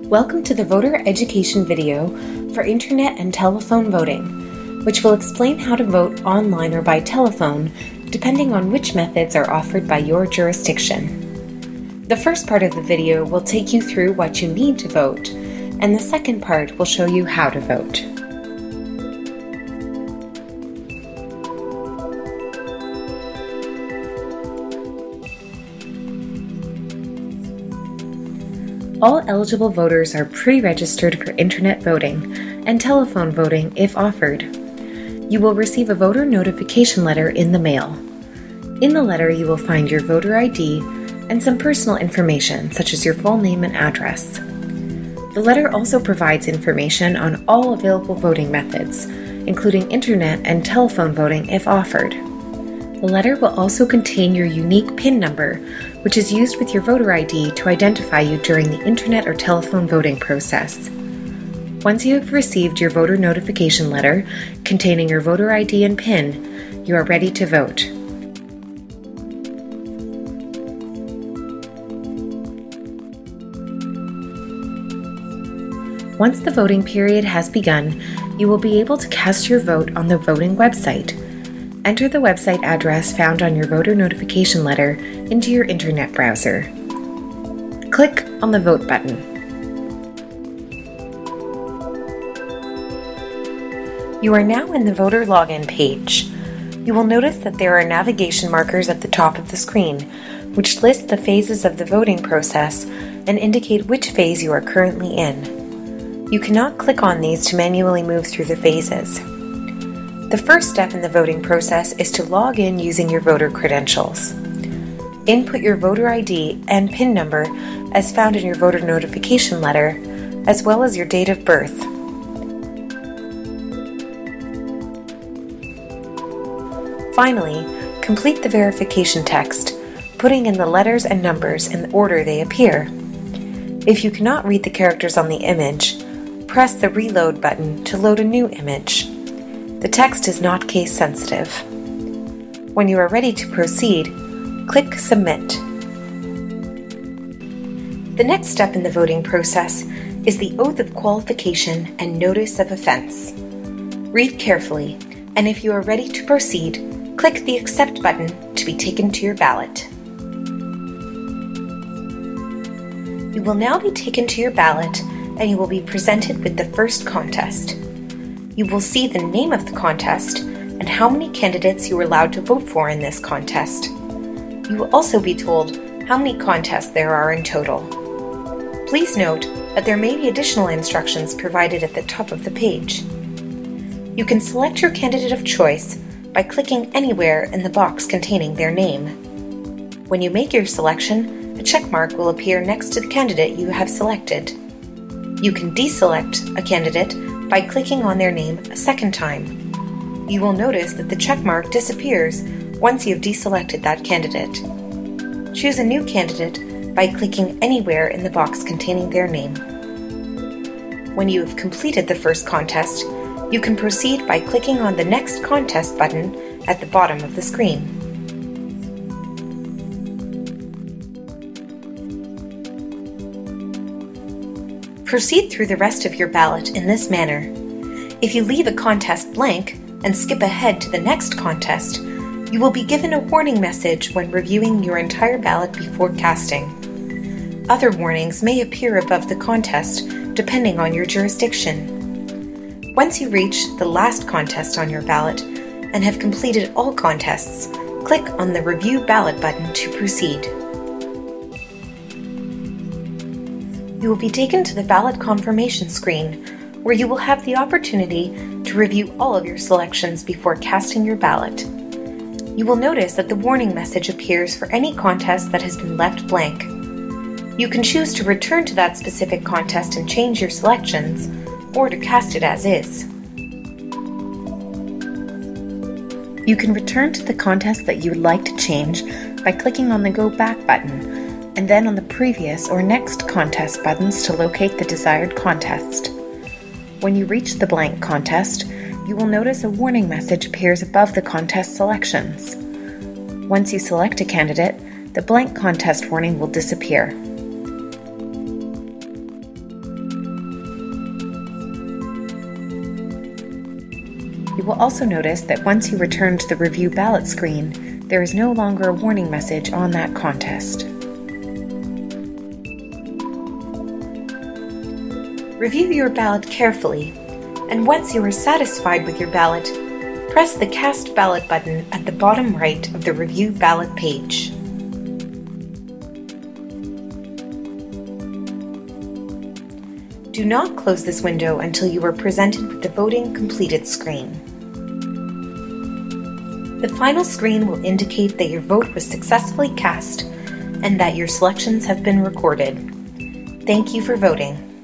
Welcome to the voter education video for internet and telephone voting, which will explain how to vote online or by telephone, depending on which methods are offered by your jurisdiction. The first part of the video will take you through what you need to vote, and the second part will show you how to vote. All eligible voters are pre-registered for internet voting and telephone voting if offered. You will receive a voter notification letter in the mail. In the letter, you will find your voter ID and some personal information, such as your full name and address. The letter also provides information on all available voting methods, including internet and telephone voting if offered. The letter will also contain your unique PIN number, which is used with your voter ID to identify you during the internet or telephone voting process. Once you have received your voter notification letter containing your voter ID and PIN, you are ready to vote. Once the voting period has begun, you will be able to cast your vote on the voting website. Enter the website address found on your voter notification letter into your internet browser. Click on the Vote button. You are now in the voter login page. You will notice that there are navigation markers at the top of the screen, which list the phases of the voting process and indicate which phase you are currently in. You cannot click on these to manually move through the phases. The first step in the voting process is to log in using your voter credentials. Input your voter ID and PIN number as found in your voter notification letter, as well as your date of birth. Finally, complete the verification text, putting in the letters and numbers in the order they appear. If you cannot read the characters on the image, press the Reload button to load a new image. The text is not case sensitive. When you are ready to proceed, click Submit. The next step in the voting process is the Oath of Qualification and Notice of Offense. Read carefully, and if you are ready to proceed, click the Accept button to be taken to your ballot. You will now be taken to your ballot, and you will be presented with the first contest. You will see the name of the contest and how many candidates you are allowed to vote for in this contest. You will also be told how many contests there are in total. Please note that there may be additional instructions provided at the top of the page. You can select your candidate of choice by clicking anywhere in the box containing their name. When you make your selection, a check mark will appear next to the candidate you have selected. You can deselect a candidate by clicking on their name a second time. You will notice that the check mark disappears once you have deselected that candidate. Choose a new candidate by clicking anywhere in the box containing their name. When you have completed the first contest, you can proceed by clicking on the Next Contest button at the bottom of the screen. Proceed through the rest of your ballot in this manner. If you leave a contest blank and skip ahead to the next contest, you will be given a warning message when reviewing your entire ballot before casting. Other warnings may appear above the contest depending on your jurisdiction. Once you reach the last contest on your ballot and have completed all contests, click on the Review Ballot button to proceed. You will be taken to the ballot confirmation screen, where you will have the opportunity to review all of your selections before casting your ballot. You will notice that the warning message appears for any contest that has been left blank. You can choose to return to that specific contest and change your selections, or to cast it as is. You can return to the contest that you would like to change by clicking on the Go Back button, and then on the Previous or Next Contest buttons to locate the desired contest. When you reach the blank contest, you will notice a warning message appears above the contest selections. Once you select a candidate, the blank contest warning will disappear. will also notice that once you return to the Review Ballot screen, there is no longer a warning message on that contest. Review your ballot carefully, and once you are satisfied with your ballot, press the Cast Ballot button at the bottom right of the Review Ballot page. Do not close this window until you are presented with the Voting Completed screen. The final screen will indicate that your vote was successfully cast and that your selections have been recorded. Thank you for voting.